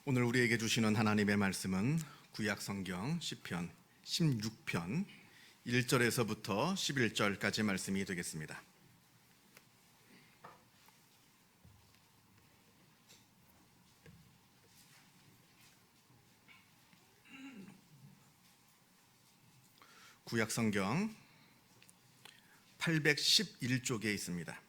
오늘 우리에게 주시는 하나님의 말씀은 구약 성경 시편 16편 1절에서부터 11절까지 말씀이 되겠습니다. 구약 성경 811쪽에 있습니다.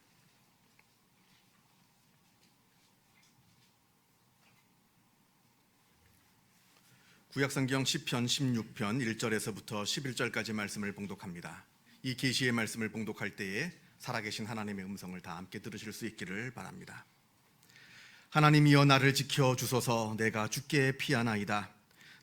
구약성경 시편 16편 1절에서부터 11절까지 말씀을 봉독합니다. 이 계시의 말씀을 봉독할 때에 살아계신 하나님의 음성을 다 함께 들으실 수 있기를 바랍니다. 하나님이여 나를 지켜주소서. 내가 주께 피하나이다.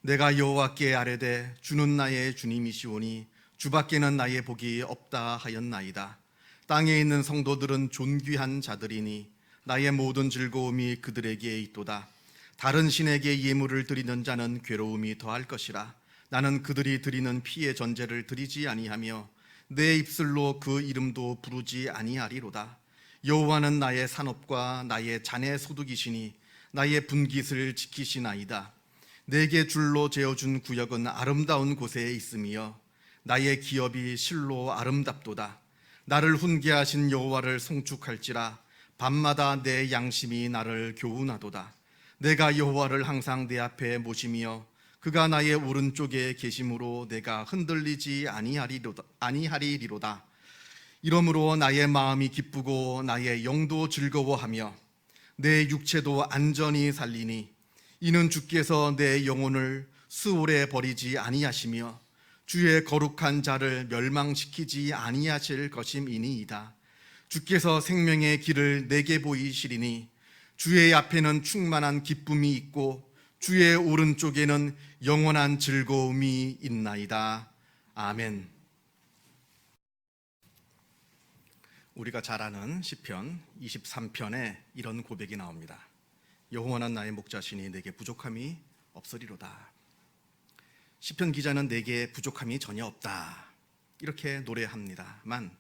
내가 여호와께 아뢰되 주는 나의 주님이시오니 주밖에는 나의 복이 없다 하였나이다. 땅에 있는 성도들은 존귀한 자들이니 나의 모든 즐거움이 그들에게 있도다. 다른 신에게 예물을 드리는 자는 괴로움이 더할 것이라. 나는 그들이 드리는 피의 전제를 드리지 아니하며 내 입술로 그 이름도 부르지 아니하리로다. 여호와는 나의 산업과 나의 잔의 소득이시니 나의 분깃을 지키시나이다. 내게 줄로 재어준 구역은 아름다운 곳에 있으며 나의 기업이 실로 아름답도다. 나를 훈계하신 여호와를 송축할지라. 밤마다 내 양심이 나를 교훈하도다. 내가 여호와를 항상 내 앞에 모시며 그가 나의 오른쪽에 계심으로 내가 흔들리지 아니하리로다. 이러므로 나의 마음이 기쁘고 나의 영도 즐거워하며 내 육체도 안전히 살리니 이는 주께서 내 영혼을 수월에 버리지 아니하시며 주의 거룩한 자를 멸망시키지 아니하실 것임이니이다. 주께서 생명의 길을 내게 보이시리니 주의 앞에는 충만한 기쁨이 있고 주의 오른쪽에는 영원한 즐거움이 있나이다. 아멘. 우리가 잘 아는 시편 23편에 이런 고백이 나옵니다. 여호와는 나의 목자시니 내게 부족함이 없으리로다. 시편 기자는 내게 부족함이 전혀 없다 이렇게 노래합니다만,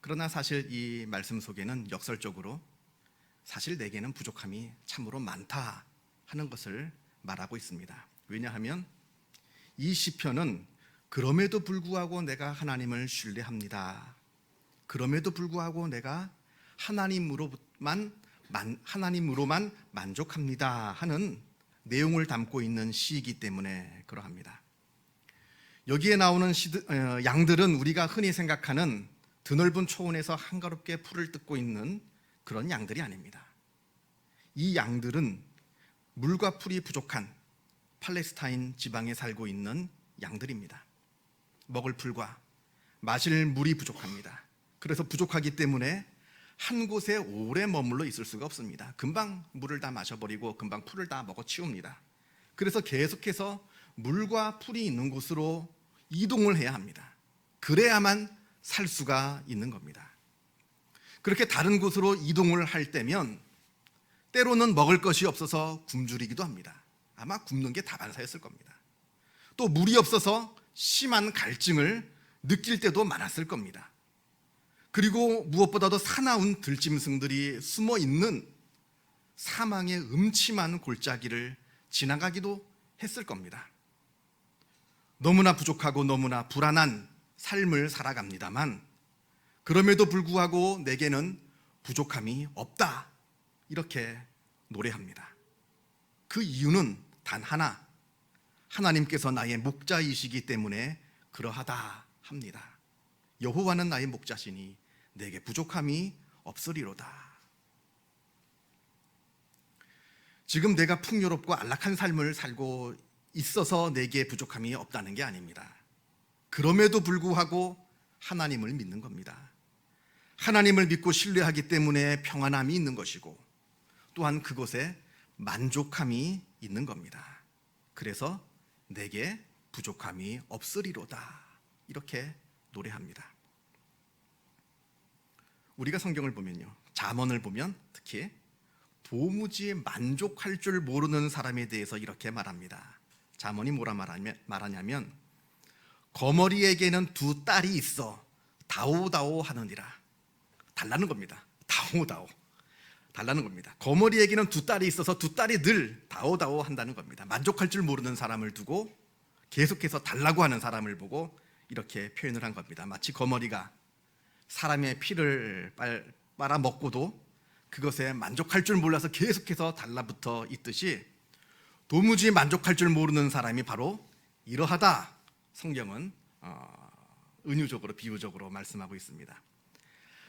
그러나 사실 이 말씀 속에는 역설적으로 사실 내게는 부족함이 참으로 많다 하는 것을 말하고 있습니다. 왜냐하면 이 시편은 그럼에도 불구하고 내가 하나님을 신뢰합니다. 그럼에도 불구하고 내가 하나님으로만 만족합니다 하는 내용을 담고 있는 시이기 때문에 그러합니다. 여기에 나오는 양들은 우리가 흔히 생각하는 드넓은 초원에서 한가롭게 풀을 뜯고 있는 그런 양들이 아닙니다. 이 양들은 물과 풀이 부족한 팔레스타인 지방에 살고 있는 양들입니다. 먹을 풀과 마실 물이 부족합니다. 그래서 부족하기 때문에 한 곳에 오래 머물러 있을 수가 없습니다. 금방 물을 다 마셔버리고 금방 풀을 다 먹어치웁니다. 그래서 계속해서 물과 풀이 있는 곳으로 이동을 해야 합니다. 그래야만 살 수가 있는 겁니다. 그렇게 다른 곳으로 이동을 할 때면 때로는 먹을 것이 없어서 굶주리기도 합니다. 아마 굶는 게 다반사였을 겁니다. 또 물이 없어서 심한 갈증을 느낄 때도 많았을 겁니다. 그리고 무엇보다도 사나운 들짐승들이 숨어 있는 사망의 음침한 골짜기를 지나가기도 했을 겁니다. 너무나 부족하고 너무나 불안한 삶을 살아갑니다만, 그럼에도 불구하고 내게는 부족함이 없다 이렇게 노래합니다. 그 이유는 단 하나, 하나님께서 나의 목자이시기 때문에 그러하다 합니다. 여호와는 나의 목자시니 내게 부족함이 없으리로다. 지금 내가 풍요롭고 안락한 삶을 살고 있어서 내게 부족함이 없다는 게 아닙니다. 그럼에도 불구하고 하나님을 믿는 겁니다. 하나님을 믿고 신뢰하기 때문에 평안함이 있는 것이고 또한 그곳에 만족함이 있는 겁니다. 그래서 내게 부족함이 없으리로다 이렇게 노래합니다. 우리가 성경을 보면요, 잠언을 보면 특히 도무지 만족할 줄 모르는 사람에 대해서 이렇게 말합니다. 잠언이 뭐라 말하냐면 거머리에게는 두 딸이 있어 다오다오 하느니라. 달라는 겁니다. 다오다오. 달라는 겁니다. 거머리에게는 두 딸이 있어서 두 딸이 늘 다오다오 한다는 겁니다. 만족할 줄 모르는 사람을 두고 계속해서 달라고 하는 사람을 보고 이렇게 표현을 한 겁니다. 마치 거머리가 사람의 피를 빨아먹고도 그것에 만족할 줄 몰라서 계속해서 달라붙어 있듯이 도무지 만족할 줄 모르는 사람이 바로 이러하다. 성경은 은유적으로 비유적으로 말씀하고 있습니다.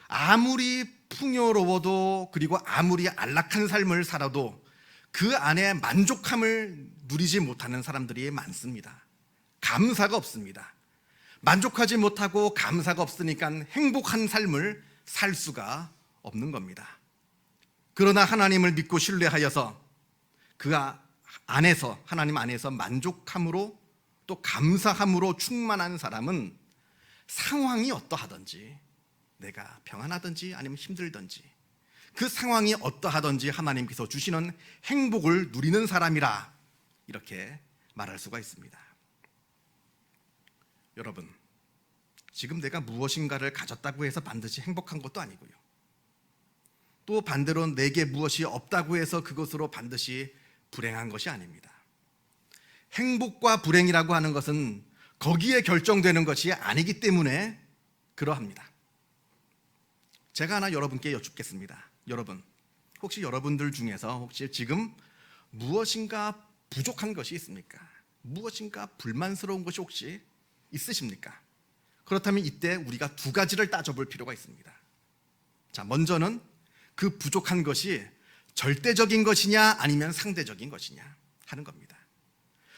아무리 풍요로워도 그리고 아무리 안락한 삶을 살아도 그 안에 만족함을 누리지 못하는 사람들이 많습니다. 감사가 없습니다. 만족하지 못하고 감사가 없으니까 행복한 삶을 살 수가 없는 겁니다. 그러나 하나님을 믿고 신뢰하여서 그 안에서 하나님 안에서 만족함으로 또 감사함으로 충만한 사람은 상황이 어떠하든지 내가 평안하든지 아니면 힘들든지 그 상황이 어떠하든지 하나님께서 주시는 행복을 누리는 사람이라 이렇게 말할 수가 있습니다. 여러분, 지금 내가 무엇인가를 가졌다고 해서 반드시 행복한 것도 아니고요. 또 반대로 내게 무엇이 없다고 해서 그것으로 반드시 불행한 것이 아닙니다. 행복과 불행이라고 하는 것은 거기에 결정되는 것이 아니기 때문에 그러합니다. 제가 하나 여러분께 여쭙겠습니다. 여러분, 혹시 여러분들 중에서 혹시 지금 무엇인가 부족한 것이 있습니까? 무엇인가 불만스러운 것이 혹시 있으십니까? 그렇다면 이때 우리가 두 가지를 따져볼 필요가 있습니다. 자, 먼저는 그 부족한 것이 절대적인 것이냐 아니면 상대적인 것이냐 하는 겁니다.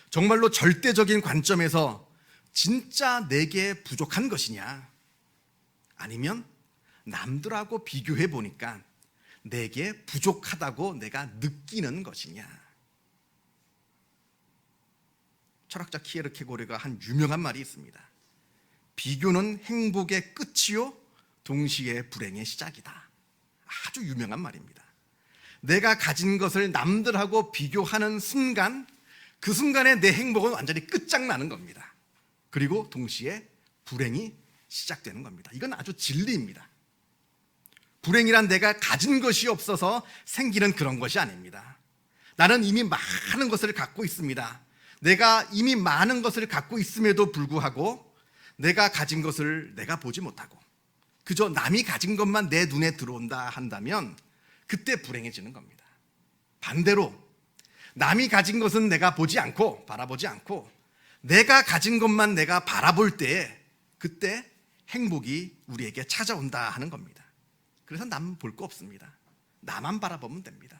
정말로 절대적인 관점에서 진짜 내게 부족한 것이냐 아니면 남들하고 비교해 보니까 내게 부족하다고 내가 느끼는 것이냐. 철학자 키에르케고르가 한 유명한 말이 있습니다. 비교는 행복의 끝이요 동시에 불행의 시작이다. 아주 유명한 말입니다. 내가 가진 것을 남들하고 비교하는 순간 그 순간에 내 행복은 완전히 끝장나는 겁니다. 그리고 동시에 불행이 시작되는 겁니다. 이건 아주 진리입니다. 불행이란 내가 가진 것이 없어서 생기는 그런 것이 아닙니다. 나는 이미 많은 것을 갖고 있습니다. 내가 이미 많은 것을 갖고 있음에도 불구하고 내가 가진 것을 내가 보지 못하고 그저 남이 가진 것만 내 눈에 들어온다 한다면 그때 불행해지는 겁니다. 반대로 남이 가진 것은 내가 보지 않고 바라보지 않고 내가 가진 것만 내가 바라볼 때 그때 행복이 우리에게 찾아온다 하는 겁니다. 그래서 남 볼 거 없습니다. 나만 바라보면 됩니다.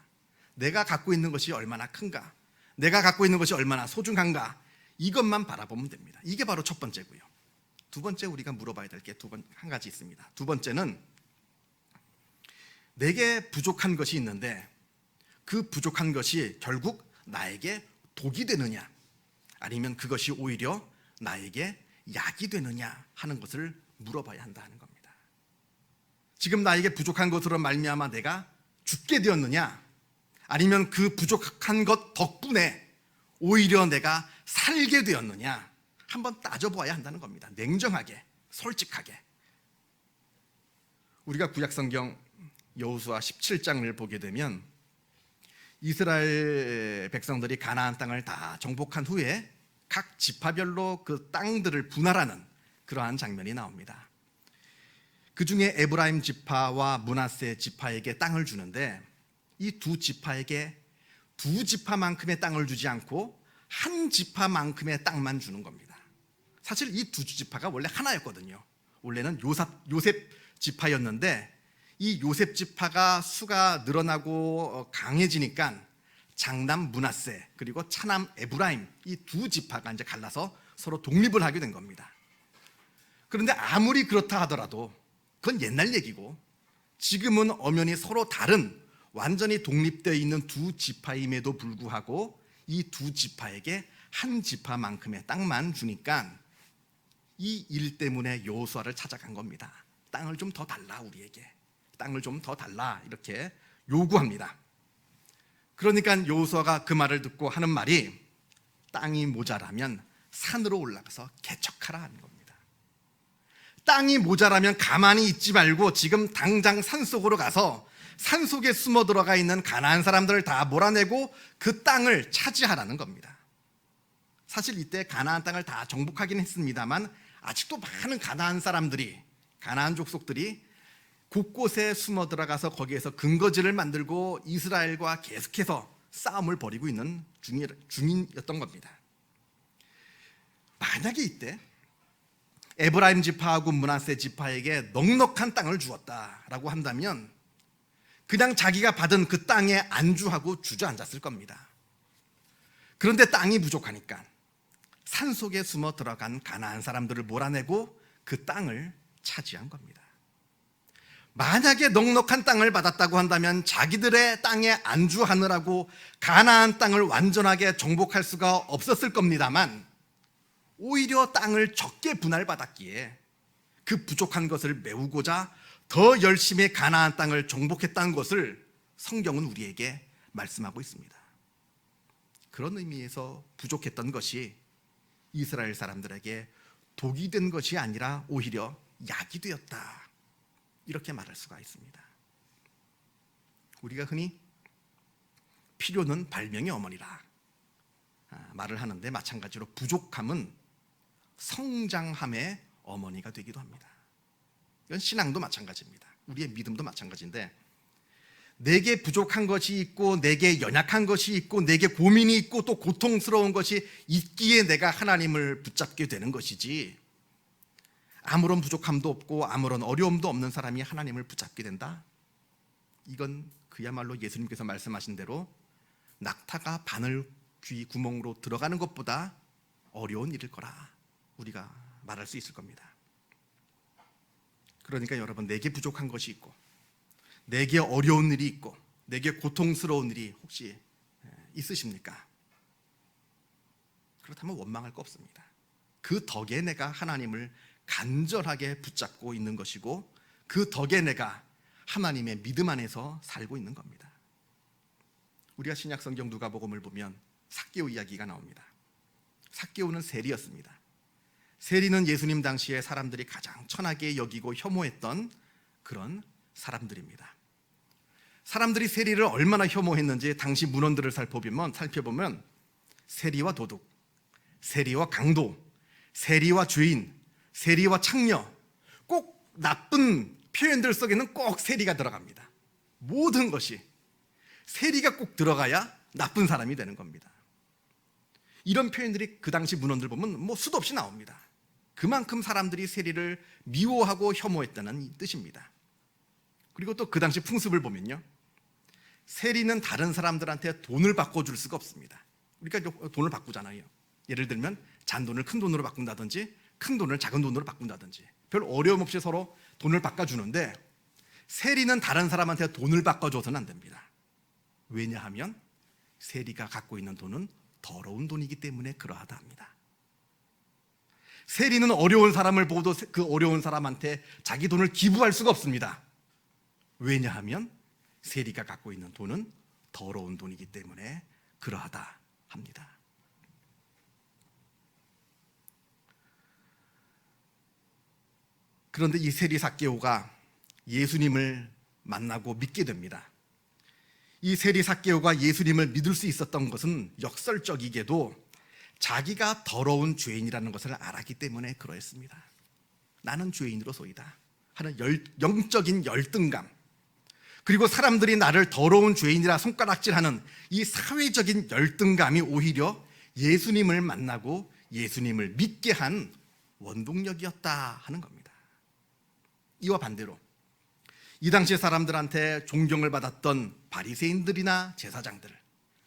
내가 갖고 있는 것이 얼마나 큰가, 내가 갖고 있는 것이 얼마나 소중한가 이것만 바라보면 됩니다. 이게 바로 첫 번째고요. 두 번째 우리가 물어봐야 될 게 한 가지 있습니다. 두 번째는 내게 부족한 것이 있는데 그 부족한 것이 결국 나에게 독이 되느냐 아니면 그것이 오히려 나에게 약이 되느냐 하는 것을 물어봐야 한다 하는 겁니다. 지금 나에게 부족한 것으로 말미암아 내가 죽게 되었느냐 아니면 그 부족한 것 덕분에 오히려 내가 살게 되었느냐 한번 따져보아야 한다는 겁니다. 냉정하게, 솔직하게. 우리가 구약성경 여호수아 17장을 보게 되면 이스라엘 백성들이 가나안 땅을 다 정복한 후에 각 지파별로 그 땅들을 분할하는 그러한 장면이 나옵니다. 그 중에 에브라임 지파와 므낫세 지파에게 땅을 주는데 이 두 지파에게 두 지파만큼의 땅을 주지 않고 한 지파만큼의 땅만 주는 겁니다. 사실 이 두 지파가 원래 하나였거든요. 원래는 요셉 지파였는데 이 요셉 지파가 수가 늘어나고 강해지니까 장남 므낫세 그리고 차남 에브라임 이 두 지파가 이제 갈라서 서로 독립을 하게 된 겁니다. 그런데 아무리 그렇다 하더라도 그건 옛날 얘기고 지금은 엄연히 서로 다른 완전히 독립되어 있는 두 지파임에도 불구하고 이 두 지파에게 한 지파만큼의 땅만 주니까 이 일 때문에 여호수아를 찾아간 겁니다. 땅을 좀 더 달라 우리에게. 땅을 좀 더 달라 이렇게 요구합니다. 그러니까 여호수아가 그 말을 듣고 하는 말이 땅이 모자라면 산으로 올라가서 개척하라 하는 겁니다. 땅이 모자라면 가만히 있지 말고 지금 당장 산속으로 가서 산속에 숨어 들어가 있는 가나안 사람들을 다 몰아내고 그 땅을 차지하라는 겁니다. 사실 이때 가나안 땅을 다 정복하긴 했습니다만 아직도 많은 가나안 사람들이, 가나안 족속들이 곳곳에 숨어 들어가서 거기에서 근거지를 만들고 이스라엘과 계속해서 싸움을 벌이고 있는 중이었던 겁니다. 만약에 이때 에브라임 지파하고 므낫세 지파에게 넉넉한 땅을 주었다라고 한다면 그냥 자기가 받은 그 땅에 안주하고 주저앉았을 겁니다. 그런데 땅이 부족하니까 산속에 숨어 들어간 가나안 사람들을 몰아내고 그 땅을 차지한 겁니다. 만약에 넉넉한 땅을 받았다고 한다면 자기들의 땅에 안주하느라고 가나안 땅을 완전하게 정복할 수가 없었을 겁니다만 오히려 땅을 적게 분할받았기에 그 부족한 것을 메우고자 더 열심히 가나안 땅을 정복했다는 것을 성경은 우리에게 말씀하고 있습니다. 그런 의미에서 부족했던 것이 이스라엘 사람들에게 독이 된 것이 아니라 오히려 약이 되었다, 이렇게 말할 수가 있습니다. 우리가 흔히 필요는 발명의 어머니라 말을 하는데 마찬가지로 부족함은 성장함의 어머니가 되기도 합니다. 이건 신앙도 마찬가지입니다. 우리의 믿음도 마찬가지인데 내게 부족한 것이 있고 내게 연약한 것이 있고 내게 고민이 있고 또 고통스러운 것이 있기에 내가 하나님을 붙잡게 되는 것이지, 아무런 부족함도 없고 아무런 어려움도 없는 사람이 하나님을 붙잡게 된다? 이건 그야말로 예수님께서 말씀하신 대로 낙타가 바늘 귀 구멍으로 들어가는 것보다 어려운 일일 거라 우리가 말할 수 있을 겁니다. 그러니까 여러분, 내게 부족한 것이 있고 내게 어려운 일이 있고 내게 고통스러운 일이 혹시 있으십니까? 그렇다면 원망할 거 없습니다. 그 덕에 내가 하나님을 간절하게 붙잡고 있는 것이고 그 덕에 내가 하나님의 믿음 안에서 살고 있는 겁니다. 우리가 신약성경 누가복음을 보면 삭개오 이야기가 나옵니다. 삭개오는 세리였습니다. 세리는 예수님 당시에 사람들이 가장 천하게 여기고 혐오했던 그런 사람들입니다. 사람들이 세리를 얼마나 혐오했는지 당시 문헌들을 살펴보면 세리와 도둑, 세리와 강도, 세리와 죄인, 세리와 창녀, 꼭 나쁜 표현들 속에는 꼭 세리가 들어갑니다. 모든 것이 세리가 꼭 들어가야 나쁜 사람이 되는 겁니다. 이런 표현들이 그 당시 문헌들 보면 수도 없이 나옵니다. 그만큼 사람들이 세리를 미워하고 혐오했다는 뜻입니다. 그리고 또 그 당시 풍습을 보면요, 세리는 다른 사람들한테 돈을 바꿔줄 수가 없습니다. 우리가 돈을 바꾸잖아요. 예를 들면 잔돈을 큰 돈으로 바꾼다든지 큰 돈을 작은 돈으로 바꾼다든지 별 어려움 없이 서로 돈을 바꿔주는데 세리는 다른 사람한테 돈을 바꿔줘서는 안 됩니다. 왜냐하면 세리가 갖고 있는 돈은 더러운 돈이기 때문에 그러하다 합니다. 세리는 어려운 사람을 보고도 그 어려운 사람한테 자기 돈을 기부할 수가 없습니다. 왜냐하면 세리가 갖고 있는 돈은 더러운 돈이기 때문에 그러하다 합니다. 그런데 이 세리 삭개오가 예수님을 만나고 믿게 됩니다. 이 세리 삭개오가 예수님을 믿을 수 있었던 것은 역설적이게도 자기가 더러운 죄인이라는 것을 알았기 때문에 그러했습니다. 나는 죄인으로소이다 하는 영적인 열등감, 그리고 사람들이 나를 더러운 죄인이라 손가락질하는 이 사회적인 열등감이 오히려 예수님을 만나고 예수님을 믿게 한 원동력이었다 하는 겁니다. 이와 반대로 이 당시 사람들한테 존경을 받았던 바리새인들이나 제사장들,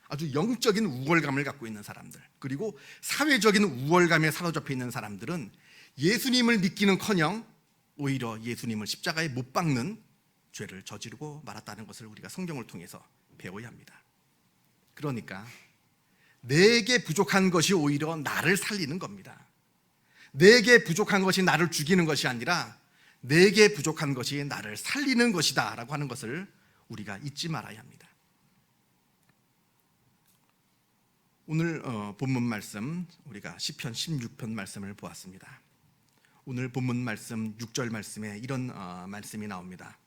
아주 영적인 우월감을 갖고 있는 사람들, 그리고 사회적인 우월감에 사로잡혀 있는 사람들은 예수님을 믿기는커녕 오히려 예수님을 십자가에 못 박는 죄를 저지르고 말았다는 것을 우리가 성경을 통해서 배워야 합니다. 그러니까 내게 부족한 것이 오히려 나를 살리는 겁니다. 내게 부족한 것이 나를 죽이는 것이 아니라 내게 부족한 것이 나를 살리는 것이다 라고 하는 것을 우리가 잊지 말아야 합니다. 오늘 본문 말씀, 우리가 시편 16편 말씀을 보았습니다. 오늘 본문 말씀 6절 말씀에 이런 말씀이 나옵니다.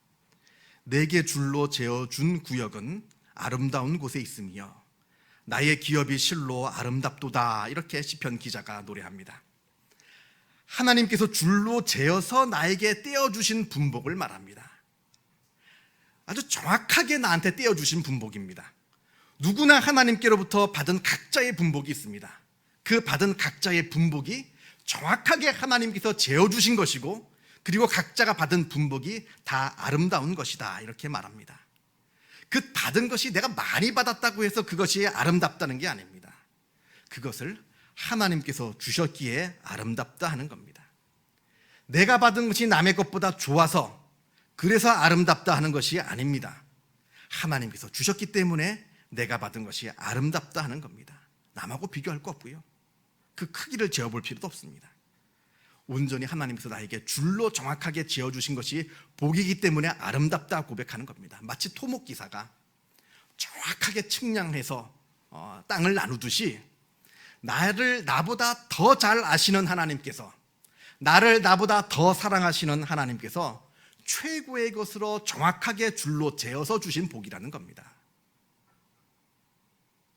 내게 줄로 재어준 구역은 아름다운 곳에 있으며 나의 기업이 실로 아름답도다. 이렇게 시편 기자가 노래합니다. 하나님께서 줄로 재어서 나에게 떼어주신 분복을 말합니다. 아주 정확하게 나한테 떼어주신 분복입니다. 누구나 하나님께로부터 받은 각자의 분복이 있습니다. 그 받은 각자의 분복이 정확하게 하나님께서 재어주신 것이고, 그리고 각자가 받은 분복이 다 아름다운 것이다. 이렇게 말합니다. 그 받은 것이 내가 많이 받았다고 해서 그것이 아름답다는 게 아닙니다. 그것을 하나님께서 주셨기에 아름답다 하는 겁니다. 내가 받은 것이 남의 것보다 좋아서 그래서 아름답다 하는 것이 아닙니다. 하나님께서 주셨기 때문에 내가 받은 것이 아름답다 하는 겁니다. 남하고 비교할 거 없고요. 그 크기를 재어볼 필요도 없습니다. 온전히 하나님께서 나에게 줄로 정확하게 지어주신 것이 복이기 때문에 아름답다 고백하는 겁니다. 마치 토목기사가 정확하게 측량해서 땅을 나누듯이 나를 나보다 더 잘 아시는 하나님께서, 나를 나보다 더 사랑하시는 하나님께서 최고의 것으로 정확하게 줄로 재어서 주신 복이라는 겁니다.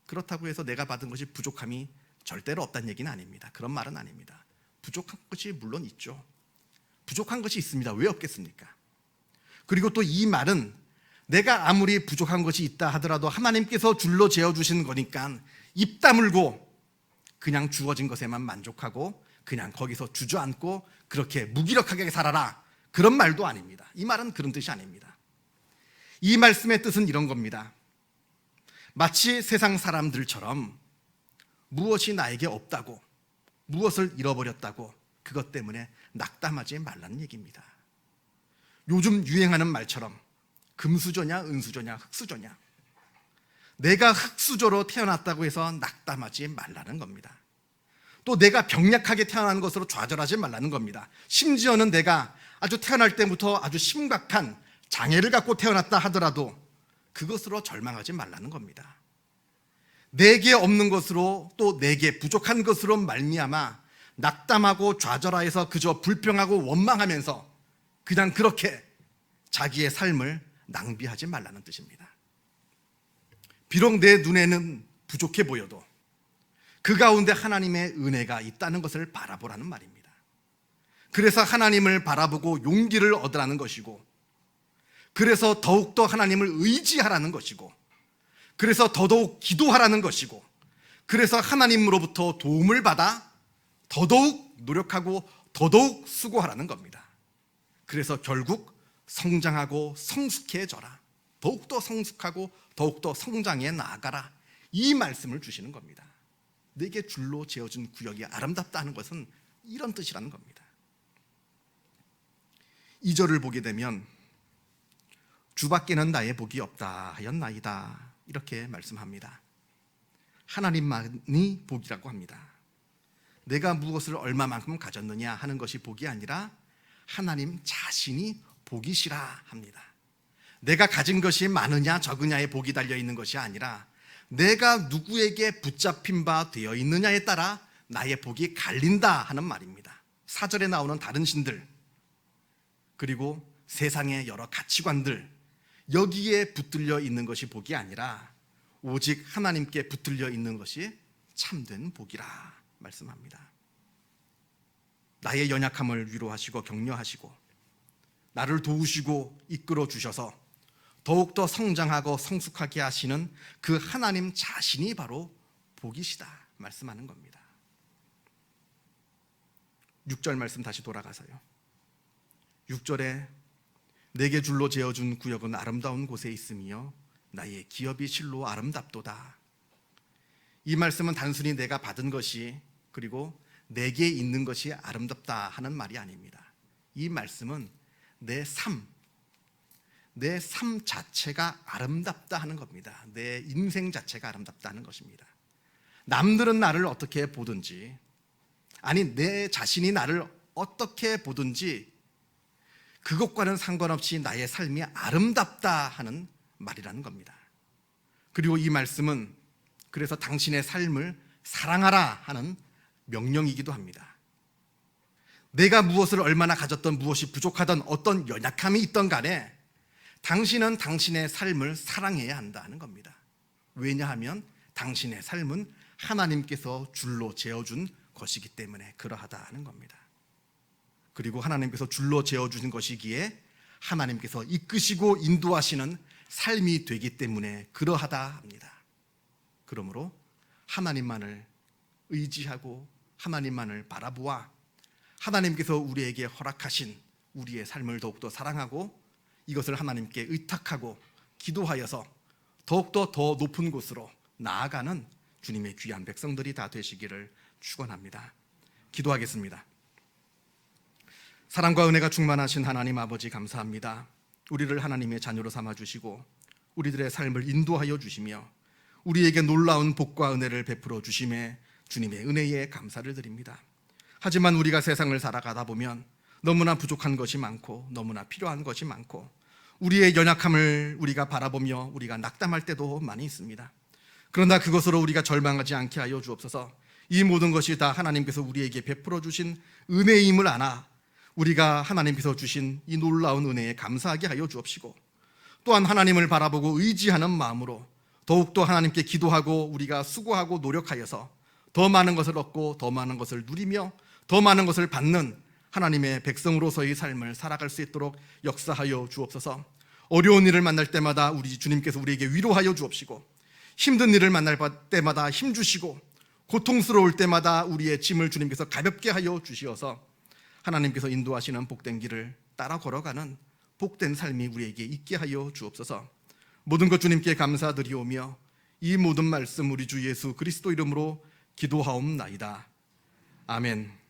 그렇다고 해서 내가 받은 것이 부족함이 절대로 없다는 얘기는 아닙니다. 그런 말은 아닙니다. 부족한 것이 물론 있죠. 부족한 것이 있습니다. 왜 없겠습니까? 그리고 또 이 말은 내가 아무리 부족한 것이 있다 하더라도 하나님께서 줄로 재어주신 거니까 입 다물고 그냥 주어진 것에만 만족하고 그냥 거기서 주저앉고 그렇게 무기력하게 살아라, 그런 말도 아닙니다. 이 말은 그런 뜻이 아닙니다. 이 말씀의 뜻은 이런 겁니다. 마치 세상 사람들처럼 무엇이 나에게 없다고, 무엇을 잃어버렸다고 그것 때문에 낙담하지 말라는 얘기입니다. 요즘 유행하는 말처럼 금수저냐 은수저냐 흙수저냐, 내가 흙수저로 태어났다고 해서 낙담하지 말라는 겁니다. 또 내가 병약하게 태어난 것으로 좌절하지 말라는 겁니다. 심지어는 내가 아주 태어날 때부터 아주 심각한 장애를 갖고 태어났다 하더라도 그것으로 절망하지 말라는 겁니다. 내게 없는 것으로, 또 내게 부족한 것으로 말미암아 낙담하고 좌절하여서 그저 불평하고 원망하면서 그냥 그렇게 자기의 삶을 낭비하지 말라는 뜻입니다. 비록 내 눈에는 부족해 보여도 그 가운데 하나님의 은혜가 있다는 것을 바라보라는 말입니다. 그래서 하나님을 바라보고 용기를 얻으라는 것이고, 그래서 더욱더 하나님을 의지하라는 것이고, 그래서 더더욱 기도하라는 것이고, 그래서 하나님으로부터 도움을 받아 더더욱 노력하고 더더욱 수고하라는 겁니다. 그래서 결국 성장하고 성숙해져라, 더욱더 성숙하고 더욱더 성장해 나아가라, 이 말씀을 주시는 겁니다. 내게 줄로 재어준 구역이 아름답다 하는 것은 이런 뜻이라는 겁니다. 2절을 보게 되면 주밖에는 나의 복이 없다 하였나이다, 이렇게 말씀합니다. 하나님만이 복이라고 합니다. 내가 무엇을 얼마만큼 가졌느냐 하는 것이 복이 아니라 하나님 자신이 복이시라 합니다. 내가 가진 것이 많으냐 적으냐에 복이 달려있는 것이 아니라 내가 누구에게 붙잡힌 바 되어 있느냐에 따라 나의 복이 갈린다 하는 말입니다. 4절에 나오는 다른 신들, 그리고 세상의 여러 가치관들, 여기에 붙들려 있는 것이 복이 아니라 오직 하나님께 붙들려 있는 것이 참된 복이라 말씀합니다. 나의 연약함을 위로하시고 격려하시고 나를 도우시고 이끌어 주셔서 더욱더 성장하고 성숙하게 하시는 그 하나님 자신이 바로 복이시다 말씀하는 겁니다. 6절 말씀 다시 돌아가서요. 6절에 내게 줄로 재어준 구역은 아름다운 곳에 있으며 나의 기업이 실로 아름답도다. 이 말씀은 단순히 내가 받은 것이, 그리고 내게 있는 것이 아름답다 하는 말이 아닙니다. 이 말씀은 내 삶 자체가 아름답다 하는 겁니다. 내 인생 자체가 아름답다 하는 것입니다. 남들은 나를 어떻게 보든지, 아니 내 자신이 나를 어떻게 보든지 그것과는 상관없이 나의 삶이 아름답다 하는 말이라는 겁니다. 그리고 이 말씀은 그래서 당신의 삶을 사랑하라 하는 명령이기도 합니다. 내가 무엇을 얼마나 가졌던, 무엇이 부족하던, 어떤 연약함이 있던 간에 당신은 당신의 삶을 사랑해야 한다는 겁니다. 왜냐하면 당신의 삶은 하나님께서 줄로 재어준 것이기 때문에 그러하다는 겁니다. 그리고 하나님께서 줄로 재어주신 것이기에 하나님께서 이끄시고 인도하시는 삶이 되기 때문에 그러하다 합니다. 그러므로 하나님만을 의지하고 하나님만을 바라보아 하나님께서 우리에게 허락하신 우리의 삶을 더욱더 사랑하고 이것을 하나님께 의탁하고 기도하여서 더욱더 더 높은 곳으로 나아가는 주님의 귀한 백성들이 다 되시기를 축원합니다. 기도하겠습니다. 사랑과 은혜가 충만하신 하나님 아버지 감사합니다. 우리를 하나님의 자녀로 삼아주시고 우리들의 삶을 인도하여 주시며 우리에게 놀라운 복과 은혜를 베풀어 주심에 주님의 은혜에 감사를 드립니다. 하지만 우리가 세상을 살아가다 보면 너무나 부족한 것이 많고 너무나 필요한 것이 많고 우리의 연약함을 우리가 바라보며 우리가 낙담할 때도 많이 있습니다. 그러나 그것으로 우리가 절망하지 않게 하여 주옵소서. 이 모든 것이 다 하나님께서 우리에게 베풀어 주신 은혜임을 아나 우리가 하나님께서 주신 이 놀라운 은혜에 감사하게 하여 주옵시고 또한 하나님을 바라보고 의지하는 마음으로 더욱더 하나님께 기도하고 우리가 수고하고 노력하여서 더 많은 것을 얻고 더 많은 것을 누리며 더 많은 것을 받는 하나님의 백성으로서의 삶을 살아갈 수 있도록 역사하여 주옵소서. 어려운 일을 만날 때마다 우리 주님께서 우리에게 위로하여 주옵시고 힘든 일을 만날 때마다 힘주시고 고통스러울 때마다 우리의 짐을 주님께서 가볍게 하여 주시어서 하나님께서 인도하시는 복된 길을 따라 걸어가는 복된 삶이 우리에게 있게 하여 주옵소서. 모든 것 주님께 감사드리오며 이 모든 말씀 우리 주 예수 그리스도 이름으로 기도하옵나이다. 아멘.